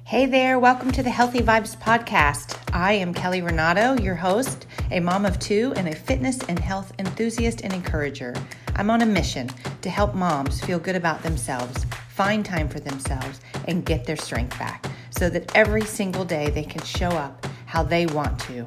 Hey there, welcome to the Healthy Vibes Podcast. I am Kelly Renato, your host, a mom of two, and a fitness and health enthusiast and encourager. I'm on a mission to help moms feel good about themselves, find time for themselves, and get their strength back so that every single day they can show up how they want to.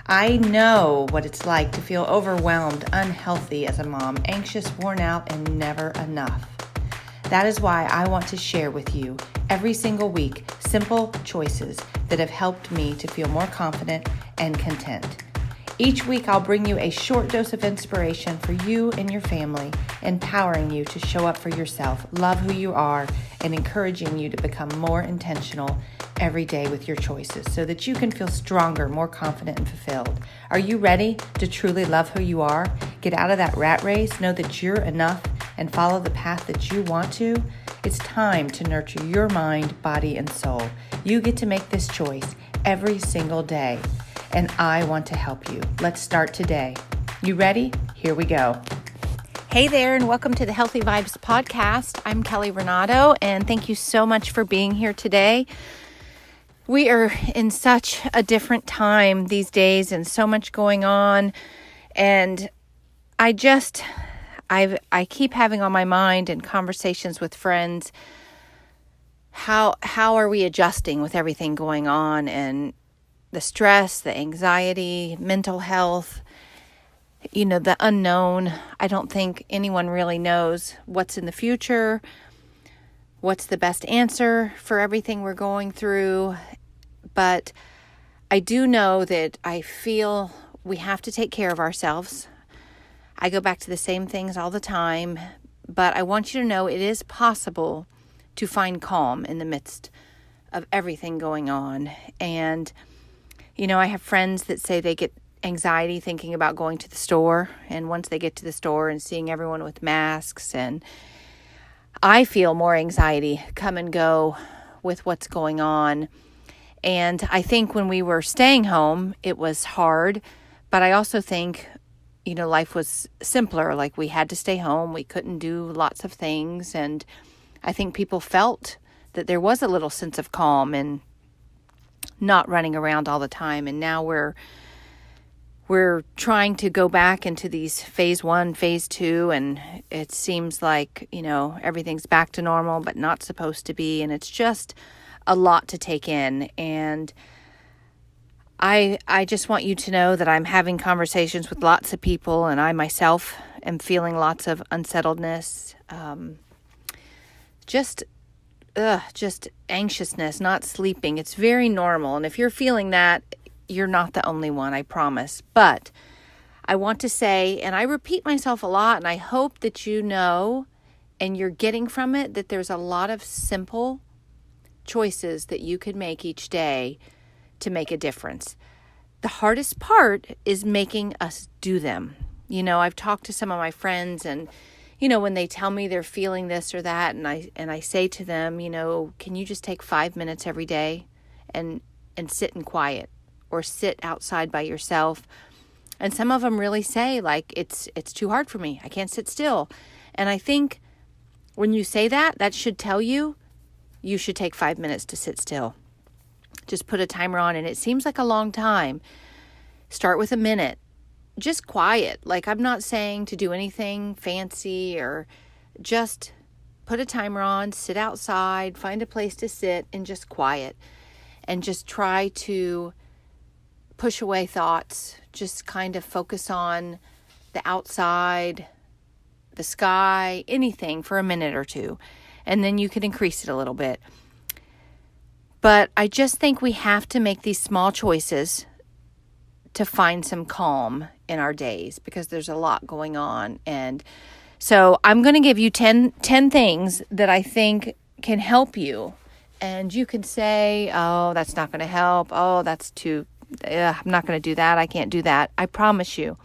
I know what it's like to feel overwhelmed, unhealthy as a mom, anxious, worn out, and never enough. That is why I want to share with you every single week simple choices that have helped me to feel more confident and content. Each week I'll bring you a short dose of inspiration for you and your family, empowering you to show up for yourself, love who you are, and encouraging you to become more intentional every day with your choices so that you can feel stronger, more confident, and fulfilled. Are you ready to truly love who you are? Get out of that rat race, know that you're enough, and follow the path that you want to? It's time to nurture your mind, body, and soul. You get to make this choice every single day, and I want to help you. Let's start today. You ready? Here we go. Hey there, and welcome to the Healthy Vibes Podcast. I'm Kelly Renato, and thank you so much for being here today. We are in such a different time these days and so much going on, and I keep having on my mind and conversations with friends, how are we adjusting with everything going on and the stress, the anxiety, mental health, the unknown. I don't think anyone really knows what's in the future, what's the best answer for everything we're going through. But I do know that I feel we have to take care of ourselves. I go back to the same things all the time, but I want you to know it is possible to find calm in the midst of everything going on. And, I have friends that say they get anxiety thinking about going to the store. And once they get to the store and seeing everyone with masks, and I feel more anxiety come and go with what's going on. And I think when we were staying home, it was hard, but I also think life was simpler. Like, we had to stay home. We couldn't do lots of things. And I think people felt that there was a little sense of calm and not running around all the time. And now we're trying to go back into these phase 1, phase 2, and it seems like, everything's back to normal, but not supposed to be. And it's just a lot to take in. And I just want you to know that I'm having conversations with lots of people, and I myself am feeling lots of unsettledness, just anxiousness, not sleeping. It's very normal. And if you're feeling that, you're not the only one, I promise. But I want to say, and I repeat myself a lot, and I hope that you know and you're getting from it that there's a lot of simple choices that you could make each day to make a difference. The hardest part is making us do them. I've talked to some of my friends, and when they tell me they're feeling this or that, and I say to them, can you just take 5 minutes every day and sit in quiet, or sit outside by yourself? And some of them really say, like, it's too hard for me. I can't sit still. And I think when you say that should tell you should take 5 minutes to sit still. Just put a timer on, and it seems like a long time. Start with a minute. Just quiet. Like, I'm not saying to do anything fancy, or just put a timer on, sit outside, find a place to sit, and just quiet. And just try to push away thoughts. Just kind of focus on the outside, the sky, anything for a minute or two. And then you can increase it a little bit. But I just think we have to make these small choices to find some calm in our days, because there's a lot going on. And so I'm going to give you 10 things that I think can help you. And you can say, oh, that's not going to help. Oh, that's too, I'm not going to do that. I can't do that. I promise you.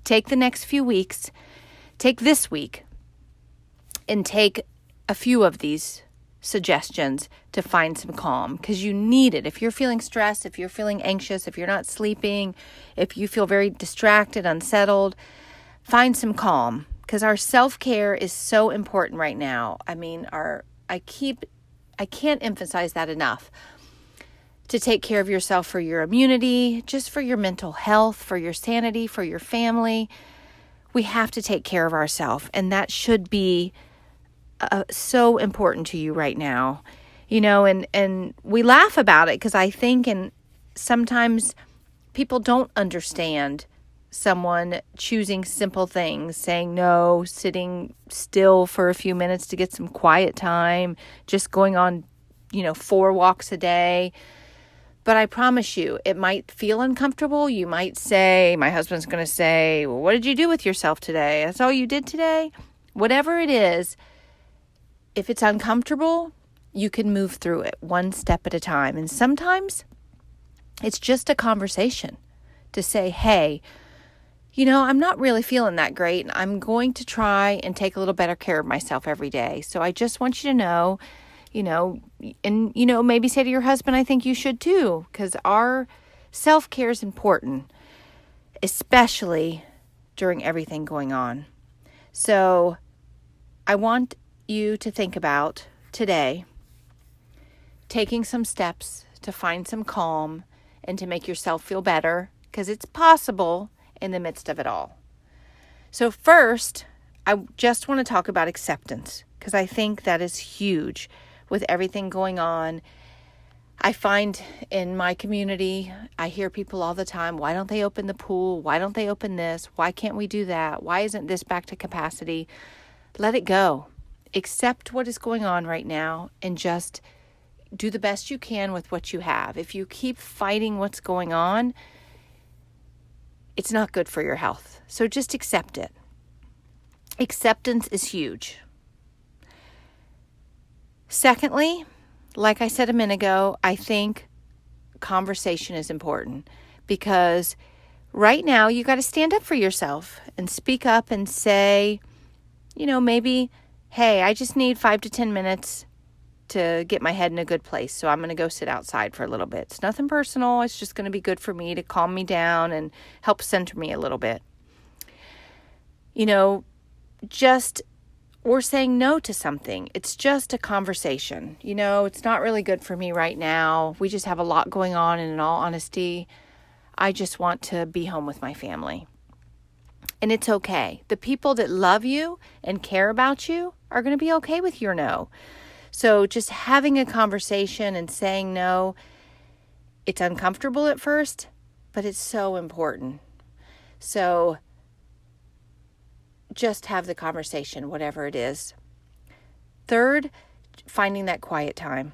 Take the next few weeks, take this week, and take a few of these suggestions to find some calm, because you need it. If you're feeling stressed, if you're feeling anxious, if you're not sleeping, if you feel very distracted, unsettled, find some calm, because our self-care is so important right now. I mean, I can't emphasize that enough. to take care of yourself for your immunity, just for your mental health, for your sanity, for your family. We have to take care of ourselves, and that should be so important to you right now. And we laugh about it because I think and sometimes people don't understand someone choosing simple things, saying no, sitting still for a few minutes to get some quiet time, just going on, 4 walks a day. But I promise you, it might feel uncomfortable. You might say, my husband's going to say, well, what did you do with yourself today? That's all you did today? Whatever it is, if it's uncomfortable, you can move through it one step at a time. And sometimes it's just a conversation to say, hey, I'm not really feeling that great. I'm going to try and take a little better care of myself every day. So I just want you to know, and, maybe say to your husband, I think you should too, because our self-care is important, especially during everything going on. So I want you to think about today taking some steps to find some calm and to make yourself feel better, because it's possible in the midst of it all. So first, I just want to talk about acceptance, because I think that is huge with everything going on. I find in my community, I hear people all the time, why don't they open the pool? Why don't they open this? Why can't we do that? Why isn't this back to capacity? Let it go. Accept what is going on right now and just do the best you can with what you have. If you keep fighting what's going on, it's not good for your health. So just accept it. Acceptance is huge. Secondly, like I said a minute ago, I think conversation is important, because right now you got to stand up for yourself and speak up and say, maybe, hey, I just need 5 to 10 minutes to get my head in a good place. So I'm going to go sit outside for a little bit. It's nothing personal. It's just going to be good for me to calm me down and help center me a little bit. We're saying no to something. It's just a conversation. It's not really good for me right now. We just have a lot going on. And in all honesty, I just want to be home with my family. And it's okay. The people that love you and care about you are going to be okay with your no. So just having a conversation and saying no, it's uncomfortable at first, but it's so important. So just have the conversation, whatever it is. Third, finding that quiet time.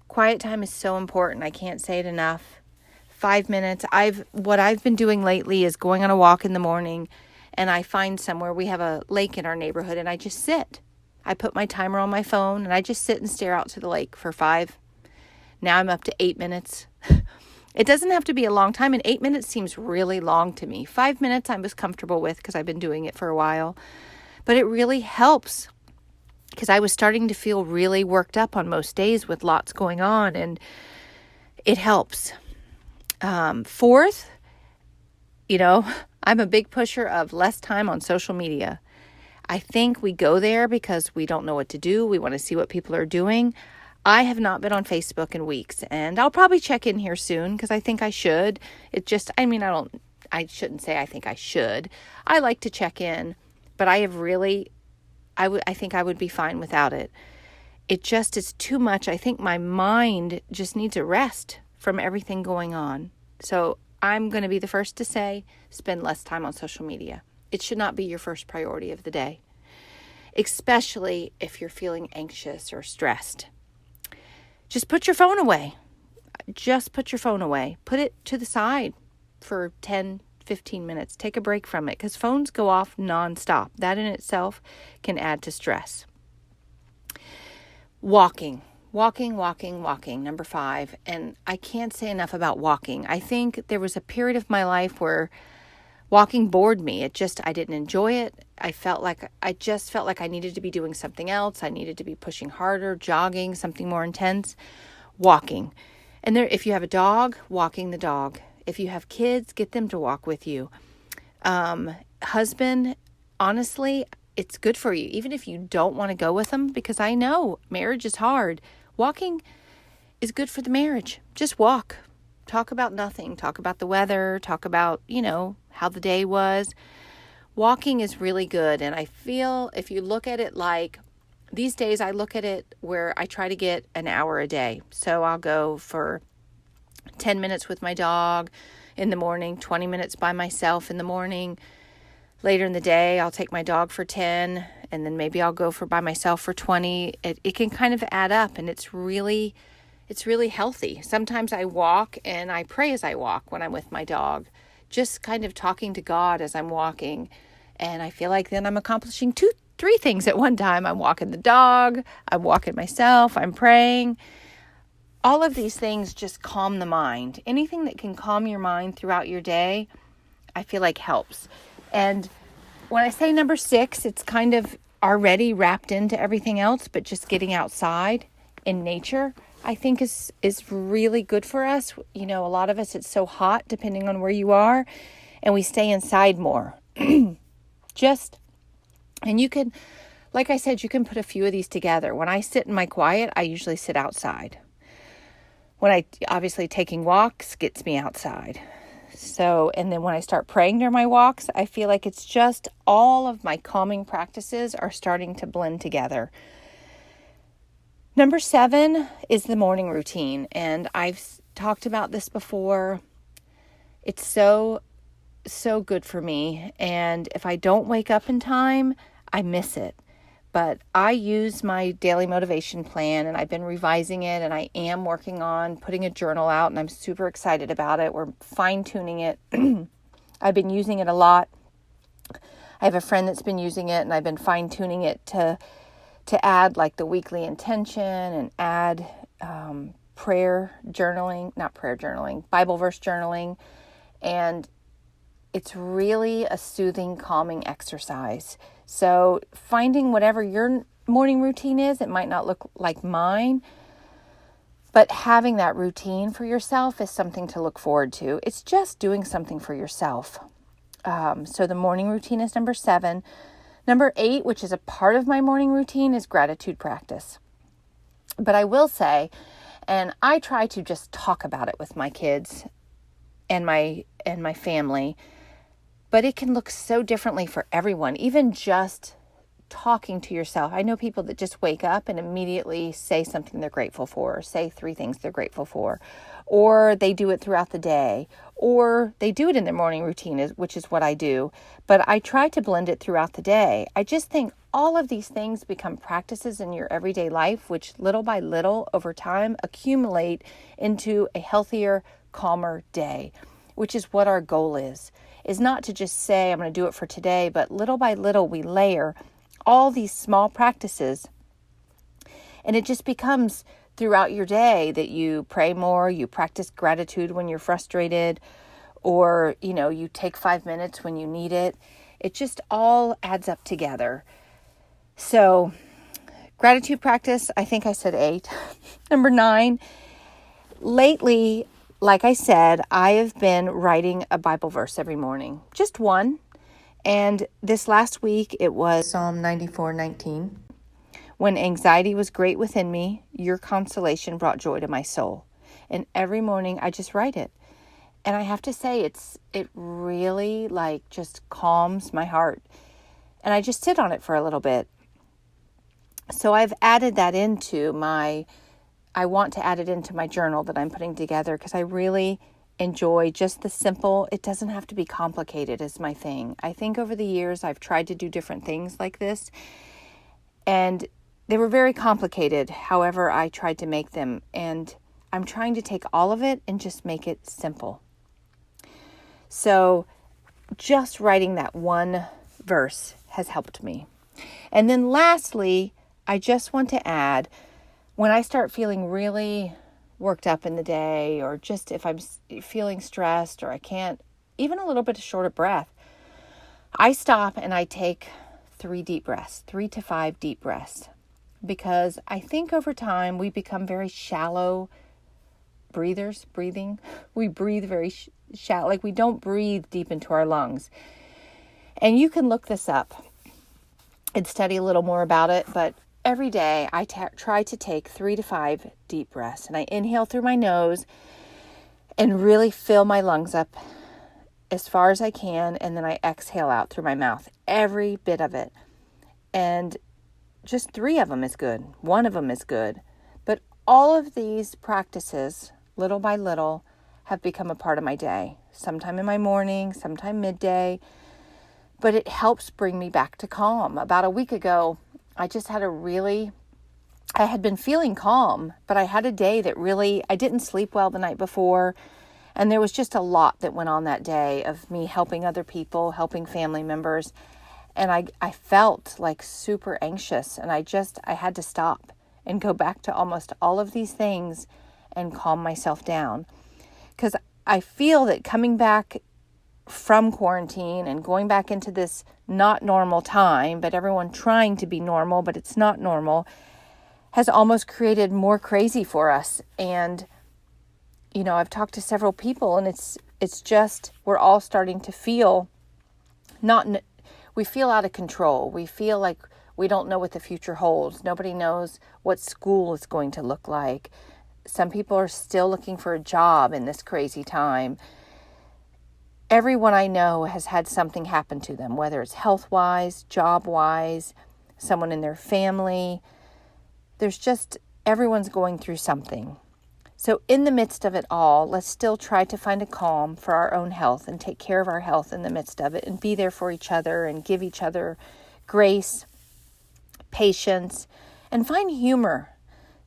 Quiet time is so important. I can't say it enough. 5 minutes. What I've been doing lately is going on a walk in the morning, and I find somewhere. We have a lake in our neighborhood, and I just sit. I put my timer on my phone, and I just sit and stare out to the lake for 5. Now I'm up to 8 minutes. It doesn't have to be a long time, and 8 minutes seems really long to me. 5 minutes I was comfortable with because I've been doing it for a while. But it really helps, because I was starting to feel really worked up on most days with lots going on, and it helps. Fourth, I'm a big pusher of less time on social media. I think we go there because we don't know what to do. We want to see what people are doing. I have not been on Facebook in weeks, and I'll probably check in here soon because I think I should. I shouldn't say I think I should. I like to check in, but I think I would be fine without it. It just is too much. I think my mind just needs a rest from everything going on. So I'm going to be the first to say, spend less time on social media. It should not be your first priority of the day, especially if you're feeling anxious or stressed. Just put your phone away. Put it to the side for 10, 15 minutes. Take a break from it, because phones go off nonstop. That in itself can add to stress. Walking. Number 5. And I can't say enough about walking. I think there was a period of my life where walking bored me. I didn't enjoy it. I just felt like I needed to be doing something else. I needed to be pushing harder, jogging, something more intense. Walking. And if you have a dog, walking the dog. If you have kids, get them to walk with you. Husband, honestly, it's good for you, even if you don't want to go with them, because I know marriage is hard. Walking is good for the marriage. Just walk talk about nothing. Talk about the weather. Talk about, how the day was. Walking is really good. And I feel if you look at it like these days, I look at it where I try to get an hour a day. So I'll go for 10 minutes with my dog in the morning, 20 minutes by myself in the morning. Later in the day, I'll take my dog for 10, and then maybe I'll go by myself for 20. It can kind of add up, and it's really healthy. Sometimes I walk and I pray as I walk when I'm with my dog, just kind of talking to God as I'm walking. And I feel like then I'm accomplishing 3 things at one time. I'm walking the dog, I'm walking myself, I'm praying. All of these things just calm the mind. Anything that can calm your mind throughout your day, I feel like helps. And when I say number 6, it's kind of already wrapped into everything else, but just getting outside in nature, I think is really good for us. A lot of us, it's so hot depending on where you are, and we stay inside more. And you can, like I said, you can put a few of these together. When I sit in my quiet, I usually sit outside. Obviously taking walks gets me outside. So, and then when I start praying during my walks, I feel like it's just all of my calming practices are starting to blend together. Number 7 is the morning routine. And I've talked about this before. It's so good for me. And if I don't wake up in time, I miss it. But I use my daily motivation plan, and I've been revising it, and I am working on putting a journal out, and I'm super excited about it. We're fine-tuning it. I've been using it a lot. I have a friend that's been using it, and I've been fine-tuning it to add like the weekly intention and add Bible verse journaling. And it's really a soothing, calming exercise. So finding whatever your morning routine is, it might not look like mine, but having that routine for yourself is something to look forward to. It's just doing something for yourself. So the morning routine is number 7. Number 8, which is a part of my morning routine, is gratitude practice. But I will say, and I try to just talk about it with my kids and my family, but it can look so differently for everyone, even just talking to yourself. I know people that just wake up and immediately say something they're grateful for, or say 3 things they're grateful for, or they do it throughout the day, or they do it in their morning routine, which is what I do. But I try to blend it throughout the day. I just think all of these things become practices in your everyday life, which little by little over time accumulate into a healthier, calmer day, which is what our goal is not to just say, I'm going to do it for today, but little by little we layer all these small practices, and it just becomes throughout your day that you pray more, you practice gratitude when you're frustrated, or, you take 5 minutes when you need it. It just all adds up together. So gratitude practice, I think I said 8. Number 9, lately, like I said, I have been writing a Bible verse every morning, just one. And this last week, it was Psalm 94:19. When anxiety was great within me, your consolation brought joy to my soul. And every morning I just write it. And I have to say, it really just calms my heart. And I just sit on it for a little bit. So I've added that I want to add it into my journal that I'm putting together, because I really enjoy just the simple. It doesn't have to be complicated is my thing. I think over the years I've tried to do different things like this, and they were very complicated. However, I tried to make them, and I'm trying to take all of it and just make it simple. So just writing that one verse has helped me. And then lastly, I just want to add, when I start feeling really worked up in the day, or just if I'm feeling stressed, or I can't, even a little bit of short of breath, I stop and I take 3 deep breaths, 3 to 5 deep breaths, because I think over time we become very shallow breathing. We breathe very shallow, like we don't breathe deep into our lungs. And you can look this up and study a little more about it, but every day I try to take 3 to 5 deep breaths, and I inhale through my nose, and really fill my lungs up as far as I can, and then I exhale out through my mouth, every bit of it. And just 3 of them is good. 1 of them is good. But all of these practices, little by little, have become a part of my day. Sometime in my morning, sometime midday. But it helps bring me back to calm. About a week ago, I had been feeling calm, but I had a day that I didn't sleep well the night before. And there was just a lot that went on that day of me helping other people, helping family members. And I felt like super anxious, and I had to stop and go back to almost all of these things and calm myself down. Because I feel that coming back from quarantine and going back into this not normal time, but everyone trying to be normal, but it's not normal, has almost created more crazy for us. And, I've talked to several people, and it's just, we're all starting to feel we feel out of control. We feel like we don't know what the future holds. Nobody knows what school is going to look like. Some people are still looking for a job in this crazy time. Everyone I know has had something happen to them, whether it's health-wise, job-wise, someone in their family. Everyone's going through something. So in the midst of it all, let's still try to find a calm for our own health and take care of our health in the midst of it and be there for each other and give each other grace, patience, and find humor.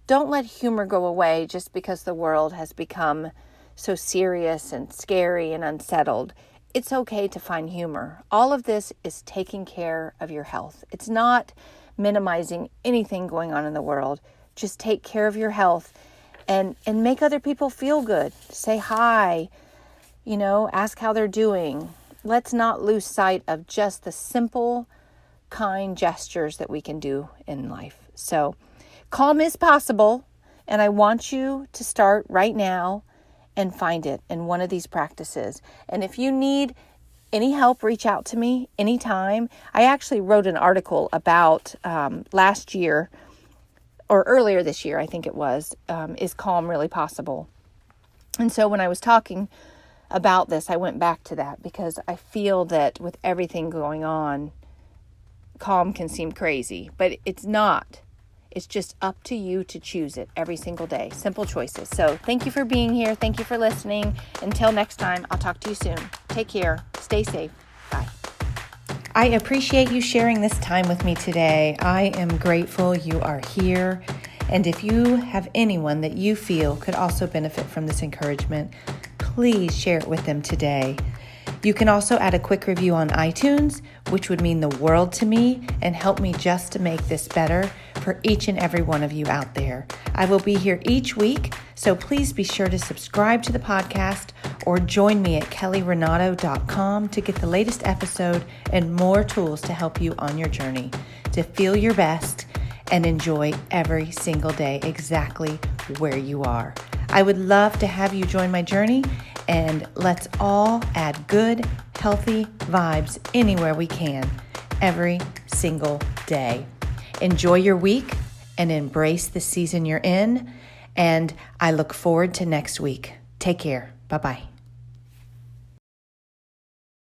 Don't let humor go away just because the world has become so serious and scary and unsettled. It's okay to find humor. All of this is taking care of your health. It's not minimizing anything going on in the world. Just take care of your health and make other people feel good. Say hi, ask how they're doing. Let's not lose sight of just the simple, kind gestures that we can do in life. So calm is possible, and I want you to start right now and find it in one of these practices. And if you need any help, reach out to me anytime. I actually wrote an article about last year, or earlier this year, I think it was, is calm really possible? And so when I was talking about this, I went back to that because I feel that with everything going on, calm can seem crazy, but it's not. It's just up to you to choose it every single day. Simple choices. So thank you for being here. Thank you for listening. Until next time, I'll talk to you soon. Take care. Stay safe. Bye. I appreciate you sharing this time with me today. I am grateful you are here. And if you have anyone that you feel could also benefit from this encouragement, please share it with them today. You can also add a quick review on iTunes, which would mean the world to me and help me just to make this better for each and every one of you out there. I will be here each week, so please be sure to subscribe to the podcast or join me at kellyrenato.com to get the latest episode and more tools to help you on your journey to feel your best and enjoy every single day exactly where you are. I would love to have you join my journey, and let's all add good, healthy vibes anywhere we can, every single day. Enjoy your week and embrace the season you're in, and I look forward to next week. Take care. Bye-bye.